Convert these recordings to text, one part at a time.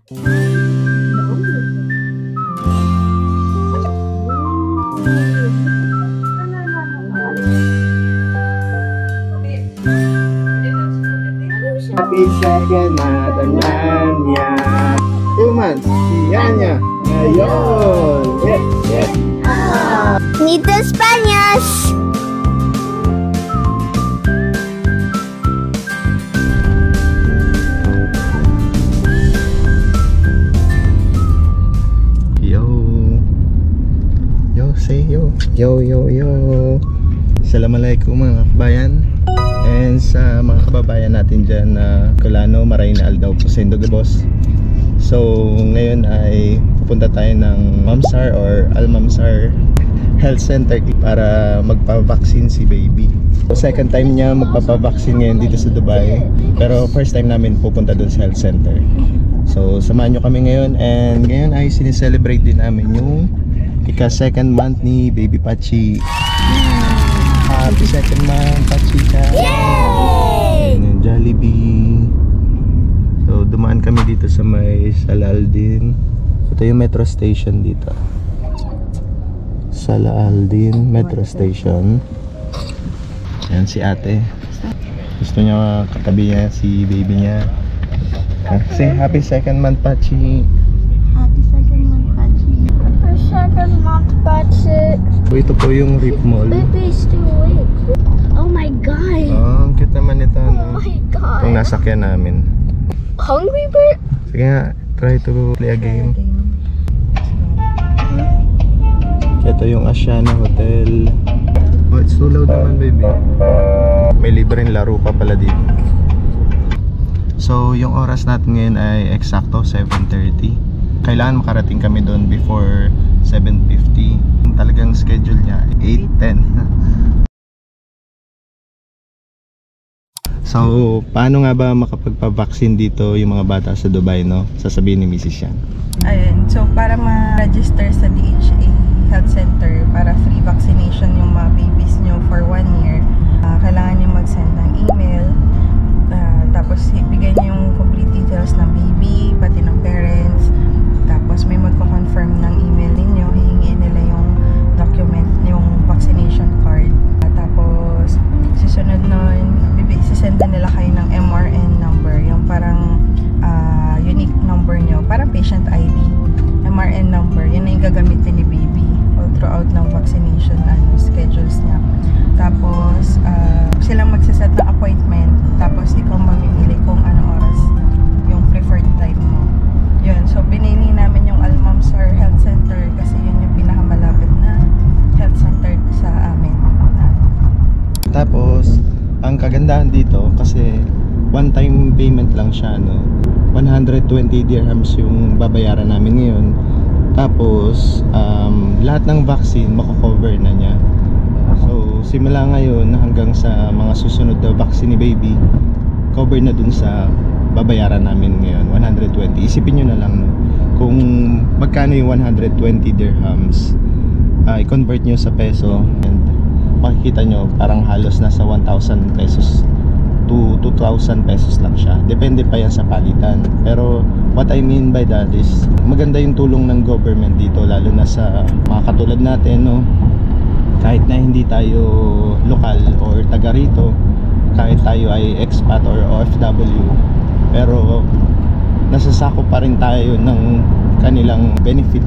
Happy second month naman yan. 2 months. Yan niya. Ngayon. Yes, yes. Nito Spanish. Say yo, yo, yo, yo. Assalamualaikum mga kabayan. And sa mga kababayan natin dyan na Colano, Marina, Aldao, Pusendo, Gabos. So ngayon ay pupunta tayo ng Mamsar or Al-Mamsar Health Center para magpa-vaccine si baby. So second time niya magpapa-vaccine ngayon dito sa Dubai. Pero first time namin pupunta dun sa health center. So samahan nyo kami ngayon. And ngayon ay sineselebrate din namin yung ika-second month ni Baby Pachi. Happy second month, Pachika! Yay! Yung Jollibee. So, dumaan kami dito sa may Salaaldin. Ito yung metro station dito. Salaaldin Metro Station. Ayan si ate. Gusto niya katabi niya si baby niya. Say happy second month, Pachi. Second month, Pachi. So, ito po yung Rip Mall. Baby is still awake. Oh my god. Oh, ang cute naman ito. Oh my god. Itong nasakyan namin. Hungry bird? Sige nga, try to play a game. Ito yung Asiana Hotel. Oh, it's so loud naman, baby. May libreng laro pa pala dito. So, yung oras natin ngayon ay eksakto 7:30. Kailangan makarating kami doon before 7:50. Talagang schedule niya 8:10. So, paano nga ba makapagpa-vaccine dito yung mga bata sa Dubai, no? Sasabihin ni Mrs. Yan. Ayun, so para ma-register sa DHA Health Center para free vaccination yung mga babies nyo for 1 year, kailangan nyo mag-send ng email, tapos ibigay nyo yung complete details ng baby, pati ng parents. Tapos may magko-confirm ng email ninyo, hihingiin nila yung document, yung vaccination card. Tapos susunod nun, sisendan nila kayo ng MRN number, yung parang unique number nyo, parang patient ID. MRN number, yun na yung gagamitin ni baby all throughout ng vaccination schedules niya. Tapos silang magsaset ng appointment, tapos ikaw mamimili kung anong oras yung preferred time mo. Yun, so pinili namin yung Al-Mamsar Health Center kasi yun yung pinakamalapit na health center sa amin. Tapos, ang kagandahan dito kasi one time payment lang siya, no? 120 dirhams yung babayaran namin ngayon. Tapos, lahat ng vaccine mako-cover na niya. So, simula ngayon hanggang sa mga susunod na vaccine ni baby, cover na dun sa babayaran namin ngayon, 120. Isipin nyo na lang, no? Kung magkano yung 120 dirhams, i-convert nyo sa peso, and makikita nyo parang halos nasa 1,000 pesos to 2,000 pesos lang siya. Depende pa yan sa palitan. Pero what I mean by that is maganda yung tulong ng government dito, lalo na sa mga katulad natin, no? Kahit na hindi tayo lokal or taga rito, kahit tayo ay expat or OFW, pero nasasakop pa rin tayo ng kanilang benefit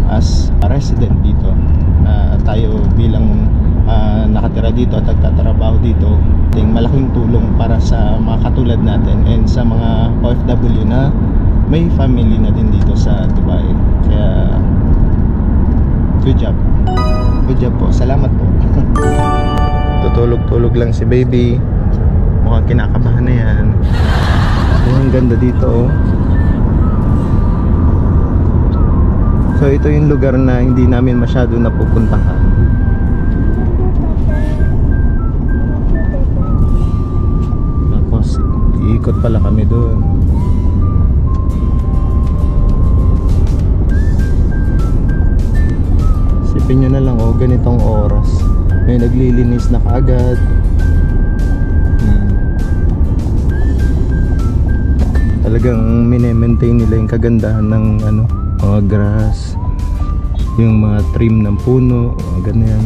as a resident dito. Tayo bilang nakatira dito at nagtatrabaho dito, ting malaking tulong para sa mga katulad natin and sa mga OFW na may family na din dito sa Dubai. Kaya good job po, salamat po. Tutulog-tulog lang si baby, mukhang kinakabahan na yan. Ang ganda dito, oh. So ito yung lugar na hindi namin masyado napupuntahan. Tapos iikot pala kami doon. Isipin nyo na lang, oh, ganitong oras may naglilinis na kaagad. Talagang mine-maintain nila yung kagandahan ng ano, mga grass, yung mga trim ng puno, ganyan.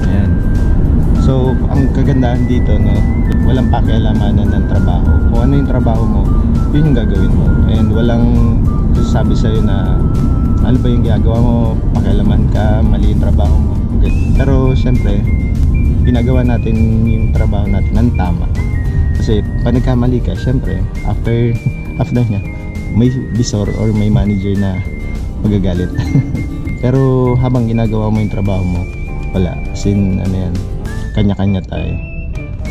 Ayan. So, ang kagandahan dito, no, walang pakialamanan ng trabaho. Kung ano yung trabaho mo, yun yung gagawin mo. And walang sabi sa'yo na ano ba yung ginagawa mo, pakialaman ka, mali yung trabaho mo. Pero syempre, ginagawa natin yung trabaho natin ng tama. Kasi pag nagkamali ka, syempre, after niya, may bisor or may manager na magagalit. Pero habang ginagawa mo yung trabaho mo, wala. Sin ano yan, kanya-kanya tayo.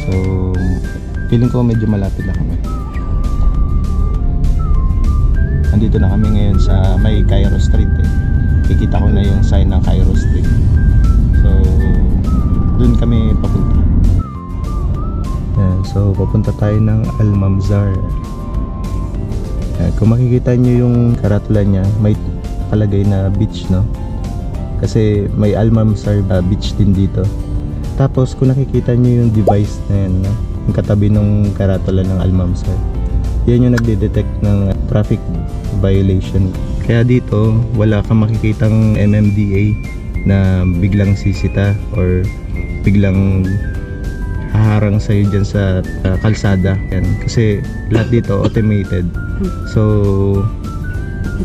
So, feeling ko medyo malapit na kami. Andito na kami ngayon sa may Cairo Street eh. Kikita ko na yung sign ng Cairo Street. So, dun kami papunta. Yan, so papunta tayo ng Al Mamzar. Yan, kung makikita nyo yung karatula nya, may nakalagay na beach, no? Kasi may Al Mamzar beach din dito. Tapos kung nakikita nyo yung device na yan, no? Yung katabi ng karatula ng Al Mamzar, yan yung nagde-detect ng traffic violation. Kaya dito wala kang makikitang MMDA na biglang sisita or biglang haharang sa'yo dyan sa kalsada. Yan. Kasi lahat dito automated. So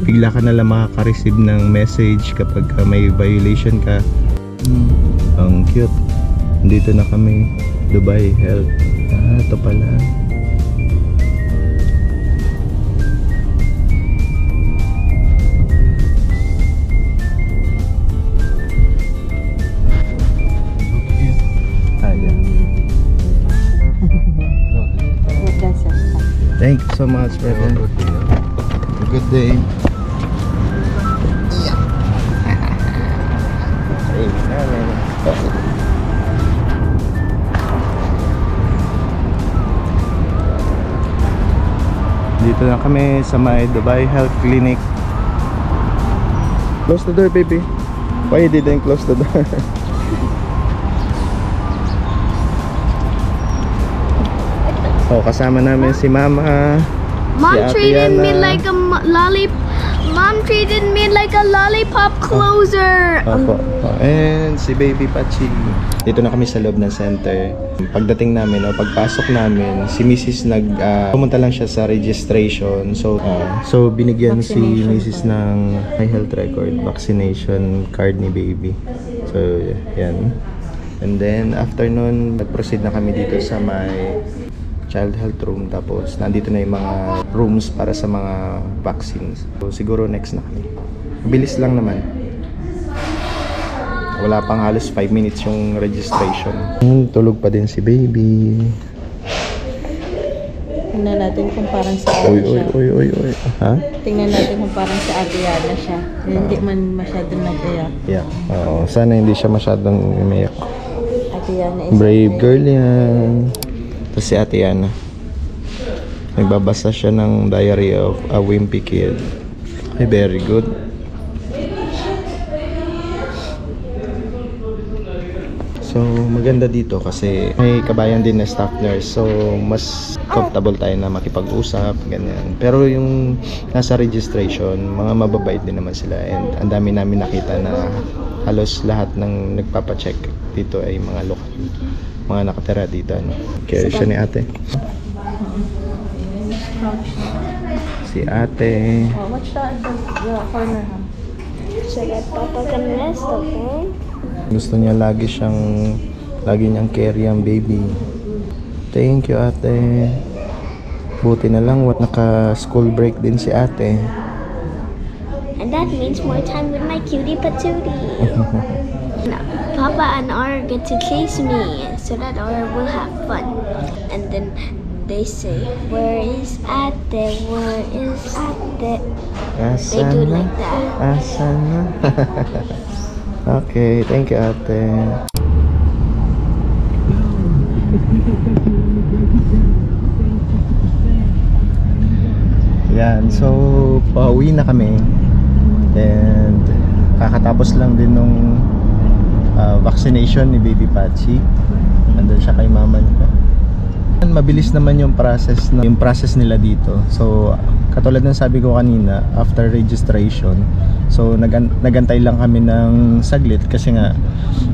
bigla ka na lang makaka-receive ng message kapag may violation ka. Ang cute. Dito na kami, Dubai Health. Ito pala. Thank you so much, brother. Good day. Dito na kami sa may Dubai Health Clinic. Close the door, baby. Why you didn't close the door? So, kasama namin si Mama. Mom si Ate treated me Yana. like a Mom treated me like a lollipop closer. Opo. And si Baby Pachi. Dito na kami sa loob ng center. Pagdating namin o pagpasok namin, si Mrs. pumunta lang siya sa registration. So binigyan si Mrs. ng my health record, vaccination card ni Baby. So yan. And then after nun, nag-proceed na kami dito sa may child health room. Tapos nandito na yung mga rooms para sa mga vaccines. So siguro next na kami. Bilis lang naman. Wala pang halos 5 minutes yung registration. Tulog pa din si Baby. Tingnan natin kung parang sa ate Uy. Ha? Tingnan natin kung parang sa ate Yana siya. Hindi man masyadong nag-iyak. Yeah. Oo. Sana hindi siya masyadong umiyak. Ate Yana is Brave girl yan. Tapos si Ate Yana, nagbabasa siya ng Diary of a Wimpy Kid. Ay, very good. So maganda dito kasi may kabayan din na staff nurse. So mas comfortable tayo na makipag-usap, ganyan. Pero yung nasa registration, mga mababait din naman sila. And ang dami namin nakita na halos lahat ng nagpapacheck dito ay mga lokal, mga nakatira dito, ano. Kaya siya ni ate. Si ate. Oh, watch the corner, ha? Should I pop up and rest, okay? Gusto niya lagi niyang carry ang baby. Thank you, ate. Buti na lang naka-school break din si ate. And that means more time with my cutie patootie. Papa and Ara get to chase me so that Ara will have fun. And then they say, where is Ate? Where is Ate? They do like that. Asan na? Okay, thank you, ate. Yan, so pauwi na kami. And kakatapos lang din nung vaccination ni Baby Pachi. Nandun siya kay mama niya. Mabilis naman yung process nila dito. So katulad ng sabi ko kanina, after registration, so nagantay lang kami ng saglit kasi nga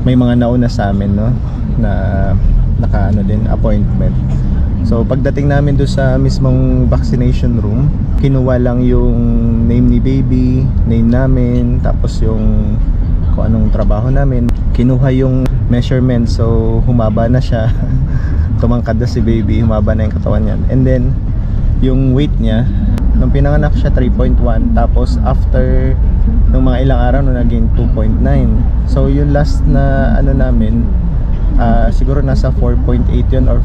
may mga nauna sa amin, no, na naka din appointment. So pagdating namin doon sa mismong vaccination room, kinuha lang yung name ni baby, name namin, tapos yung kung anong trabaho namin, kinuha yung measurement, so humaba na siya. Tumangkad na si baby, humaba na yung katawan niya. And then yung weight niya, nung pinanganak siya 3.1, tapos after nung mga ilang araw naging 2.9. So yung last na ano namin, siguro nasa 4.8 yun or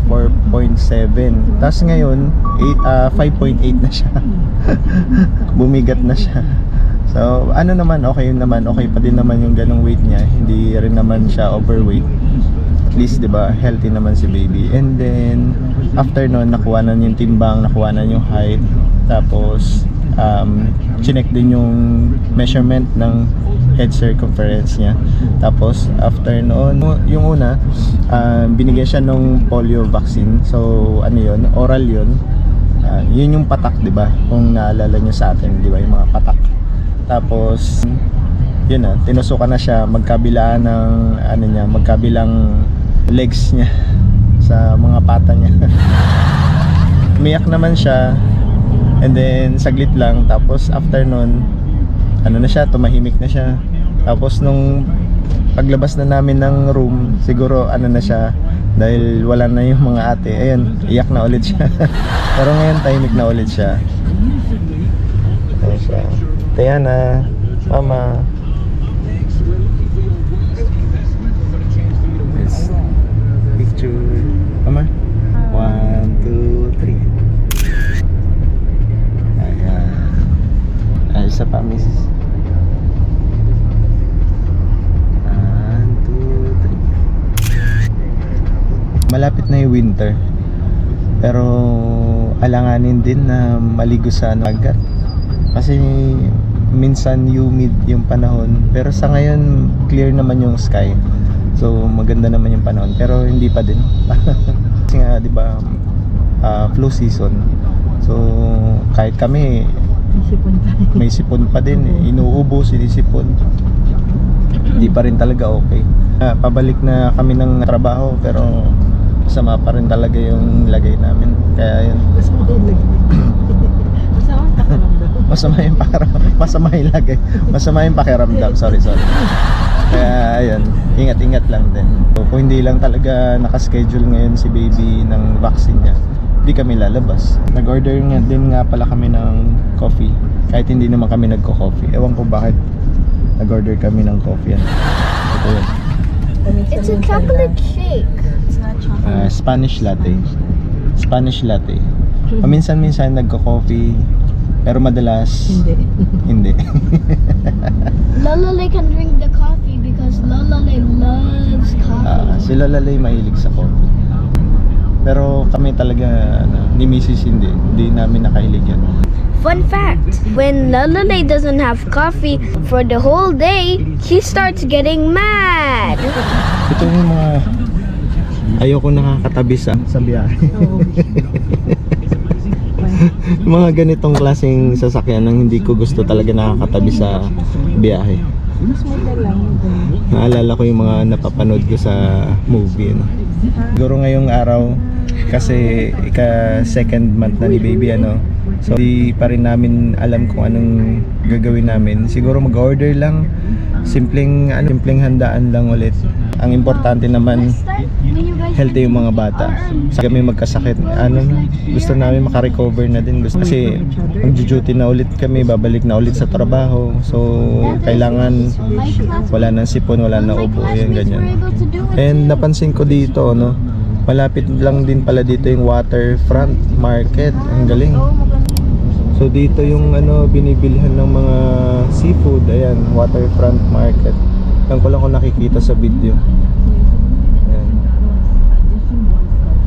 4.7. Tapos ngayon 5.8 na siya. Bumigat na siya. So ano naman, okay pa din naman yung ganong weight niya. Hindi rin naman siya overweight. At least 'di ba, healthy naman si baby. And then after noon, nakuha na yung timbang, nakuha na yung height. Tapos chinek din yung measurement ng head circumference niya. Tapos after noon, yung una, binigyan siya ng polio vaccine. So ano yun, oral yun. Yun yung patak, 'di ba? Kung naalala niyo sa atin, 'di ba, yung mga patak. Tapos yun na, tinusukan na siya magkabilaan ng ano niya, magkabilang legs niya sa mga pata niya. Umiyak naman siya. And then saglit lang, tapos after nun, ano na siya, tumahimik na siya. Tapos nung paglabas na namin ng room, siguro ano na siya, dahil wala na yung mga ate, ayun, iyak na ulit siya. Pero ngayon tahimik na ulit siya. Ayun siya. Tiana, mama. Yes. Picture. Mama. 1, 2, 3. Isa pa, miss. 1, 2, 3. Malapit na yung winter, pero alanganin din na maligo sa dagat kasi minsan humid yung panahon. Pero sa ngayon clear naman yung sky, so maganda naman yung panahon, pero hindi pa din. Kasi nga, di ba, flu season, so kahit kami may sipon pa din, inuubo, sinisipon, hindi pa rin talaga okay. Pabalik na kami ng trabaho, pero masama pa rin talaga yung lagay namin. Kaya yun, masama yung lagay, masama yung pakiramdam. Sorry. Kaya ayun, ingat lang din. So, kung hindi lang talaga nakaschedule ngayon si baby ng vaccine niya, hindi kami lalabas. Nag-order din nga pala kami ng coffee, kahit hindi naman kami nagko-coffee. Ewan ko bakit nag-order kami ng coffee. Ito yun. It's a chocolate shake. It's not chocolate. Spanish latte. Minsan-minsan nagko-coffee, pero madalas hindi. Lolalay can drink the coffee because Lolalay loves coffee. Si Lolalay mahilig sa coffee. Pero kami talaga, ni Mrs. hindi namin nakahilig yan. Fun fact, when Lolalay doesn't have coffee for the whole day, she starts getting mad. Ito yung mga ayoko nakakatabi sa biyahe. Mga ganitong klaseng sasakyan ang hindi ko gusto talaga nakakatabi sa biyahe. Naalala ko yung mga napapanood ko sa movie, no? Siguro ngayong araw, kasi second month na ni baby, so di pa rin namin alam kung anong gagawin namin. Siguro mag-order lang, simpleng handaan lang ulit. Ang importante naman, healthy yung mga bata. Sa kami magkasakit, gusto namin makarecover na din. Kasi mag-duty na ulit kami, babalik na ulit sa trabaho. So kailangan wala nang sipon, wala nang ubo, yan ganyan. And napansin ko dito, malapit lang din pala dito yung waterfront market. Ang galing. So dito yung binibilhan ng mga seafood. Ayan, waterfront market. Yan ko lang kung nakikita sa video.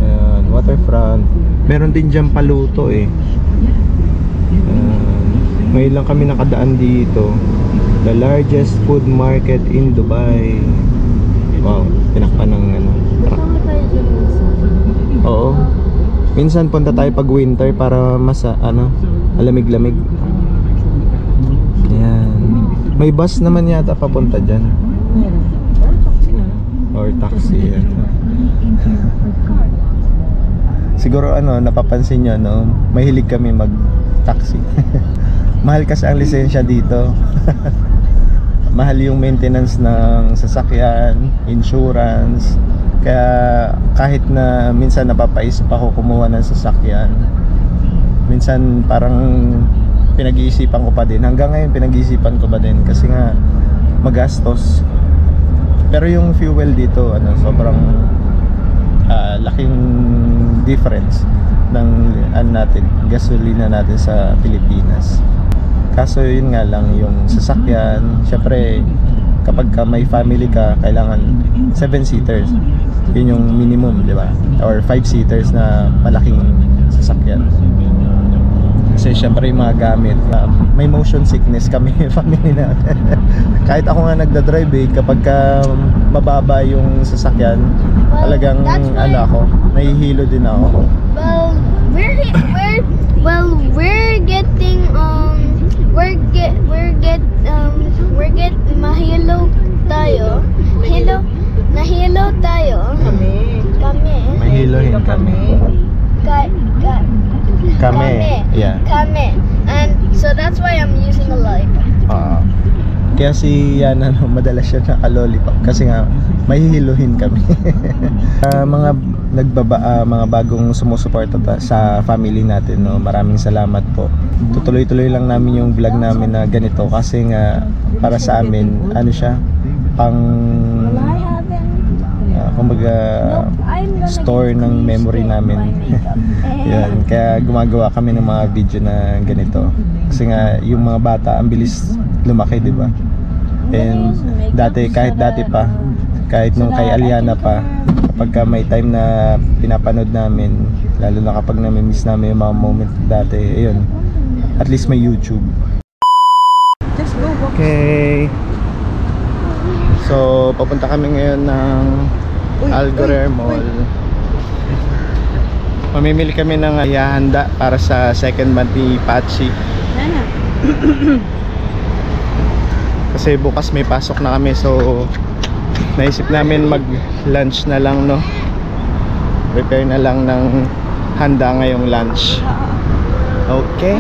Ayan, waterfront. Meron din dyan paluto eh. Ngayon lang kami nakadaan dito. The largest food market in Dubai. Wow, tinakpan ng truck. Oo. Minsan punta tayo pag winter para malamig-lamig. Ayan. May bus naman yata papunta dyan. Or taxi. Siguro napapansin nyo, mahilig kami mag-taxi. Mahal kasi ang lisensya dito. Mahal yung maintenance ng sasakyan, insurance. Kaya kahit na minsan napapaisip ako kumuha ng sasakyan, minsan parang pinag-iisipan ko pa din. Hanggang ngayon pinag-iisipan ko pa din kasi nga magastos. Pero yung fuel dito sobrang laking difference ng gasolina natin sa Pilipinas. Kaso yun nga lang yung sasakyan, syempre kapag may family ka, kailangan 7-seaters. Yun yung minimum, di ba? Or 5-seaters na malaking sasakyan. Kasi syempre yung mga gamit, may motion sickness kami, family natin. Kahit ako nga nagdadrive kapag mababa yung sasakyan, talagang nahihilo din ako. We're getting mahilo tayo. Nahilo tayo. Kami. Mahilohin kami. Kami. Yeah. Kami. And so that's why I'm using a lollipop. Kaya si Yana madalas siya naka-lollipop kasi nga mahihiluhin kami. Mga bagong sumusuporta sa family natin, maraming salamat po. Tutuloy-tuloy lang namin yung vlog namin na ganito kasi nga para sa amin siya pang kumbaga store ng memory namin. Yan, kaya gumagawa kami ng mga video na ganito kasi nga yung mga bata ang bilis lumaki, di ba? And kahit nung kay Aliana pa, kapag may time na pinapanood namin, lalo na kapag nami-miss namin yung mga moment dati, ayun, at least may YouTube. Okay, so papunta kami ngayon ng Algorer Mall. Mamimili kami ng ihahanda para sa second month ni Patsy. Kasi bukas may pasok na kami, so naisip namin mag lunch na lang, prepare na lang ng handa ngayong lunch. Okay,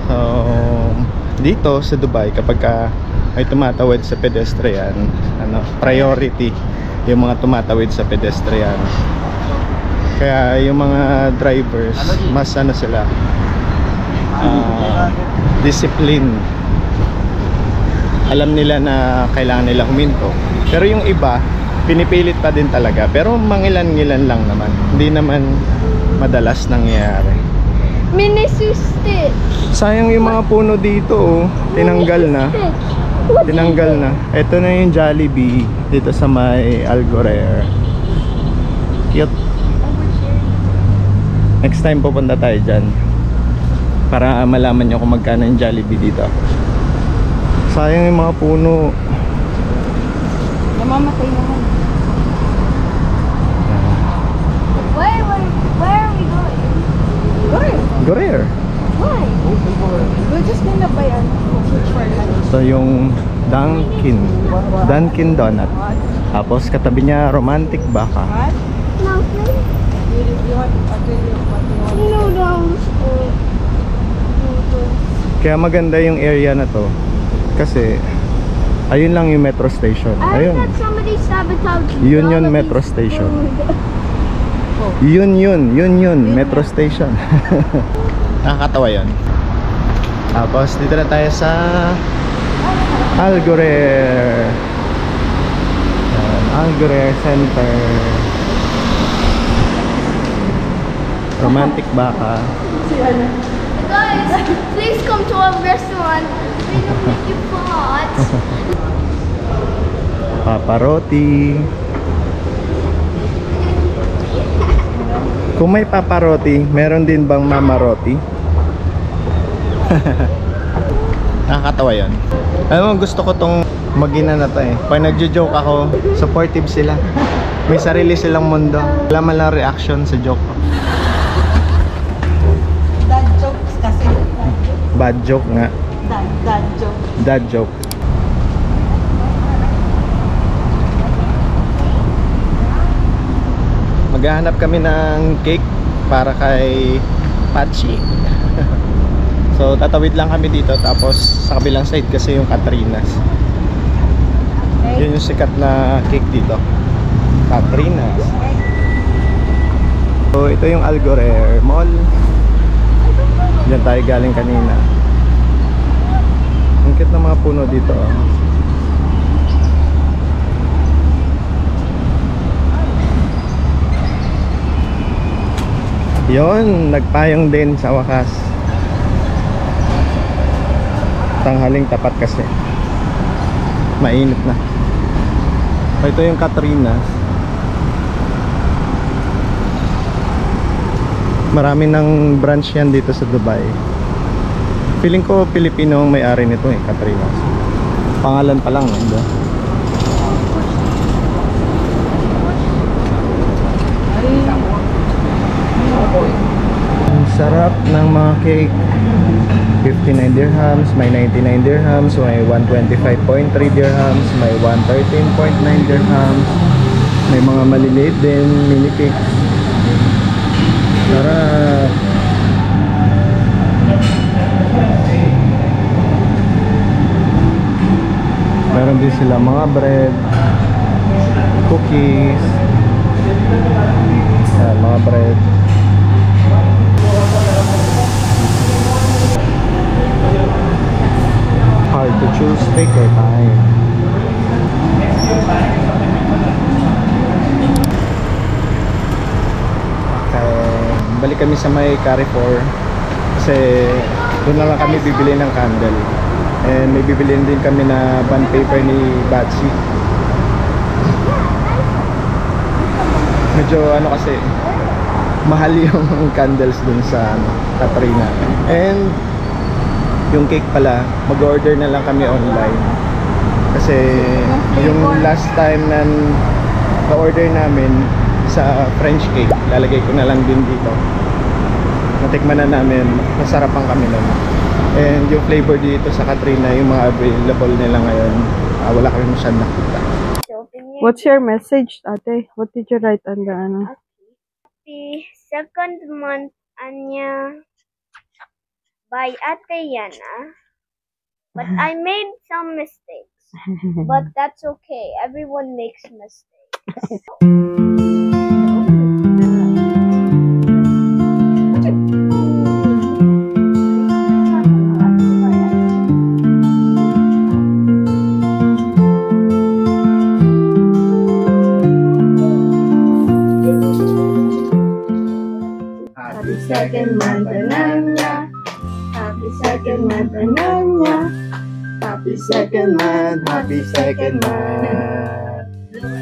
so dito sa Dubai kapag may tumatawid sa pedestrian, priority yung mga tumatawid sa pedestrian. Kaya yung mga drivers mas sila discipline. Alam nila na kailangan nila huminto. Pero yung iba pinipilit pa din talaga. Pero mangilan-ngilan lang naman. Hindi naman madalas nangyayari. Minisuste. Sayang yung mga puno dito, tinanggal na. Ito na yung Jollibee dito sa may Algorer. Cute. Next time pupunta tayo dyan para malaman nyo kung magkano yung Jollibee dito. Sayang yung mga puno. Namamatay naman. Where are we going? Gorer. Why? We're just gonna buy a food for lunch. So yung Dunkin Donut. Tapos katabi niya Romantic Baka. What? Nothing. You want Noodles. Kaya maganda yung area na to kasi ayun lang yung metro station. I Ayun. thought somebody sabotaged Yun all of metro these station. food. Yun metro station. Nakakatawa yun. Tapos dito na tayo sa Algorer. Algorer Center. Romantic Baka. Guys, please come to our restaurant. We know that you fought. Paparoti. Kung may paparoti, meron din bang mamaroti? Nakakatawa yun. Alam mo, gusto ko tong magina na to eh. Pag nagjo-joke ako, supportive sila. May sarili silang mundo. Wala man lang reaction sa joke ko. Dad jokes kasi. Bad joke nga. Dad joke. Dad joke. Maghahanap kami ng cake para kay Pachi. So tatawid lang kami dito, tapos sa kabilang side kasi yung Katrinas. Yun yung sikat na cake dito, Katrinas. So ito yung Algorer Mall. Diyan tayo galing kanina. Ang cute ng mga puno dito. Yon, nagpayong din sa wakas. Tanghaling tapat kasi. Mainit na. So, ito yung Katrinas. Marami ng branch yan dito sa Dubai. Feeling ko Pilipino ang may-ari nito eh, Katrinas. Pangalan pa lang, diba? Ang sarap ng mga cake. 59 dirhams, may 99 dirhams, may 125.3 dirhams, may 113.9 dirhams. May mga maliliit din, mini cakes. Sarap. Meron din sila mga bread, cookies. Ayan, mga bread. Hard to choose, take your time. Okay, balik kami sa may Carrefour kasi doon na lang kami bibili ng candle. And may bibiliin din kami na bond paper ni Batsy. Medyo ano kasi mahal yung candles dun sa Katrina. And yung cake pala, mag-order na lang kami online. Kasi yung last time na na-order namin sa French cake, lalagay ko na lang din dito. Natikman na namin, nasarapan kami nun. And yung flavor dito sa Katrina, yung mga available nila ngayon, wala kami masyadong nakita. What's your message, ate? What did you write on the ano? Happy second month, Anya. By Ate Yana. But I made some mistakes. But that's okay. Everyone makes mistakes. Happy second month, Ananya. Happy second month, Ananya. Happy second month, happy second month.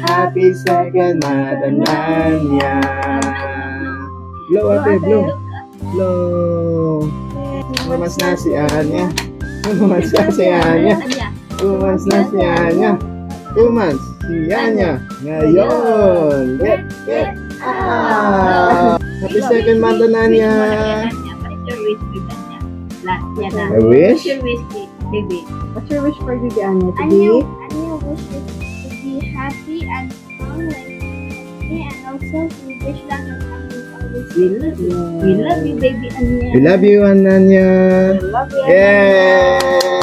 Happy second month, Ananya. Blow ate, blow. Blow. Umas na si Anya. Umas na si Anya. Umas na si Anya. Umas si Anya. Ngayon. Get. Ah. Happy second month, Ananya. I wish? What's your wish, baby? What's your wish for baby Anya? To Anya be? wishes to be happy and strong like me, and also we wish that her family is always We love you. We love you, baby Anya. We love you, Ananya. Love you, Yay!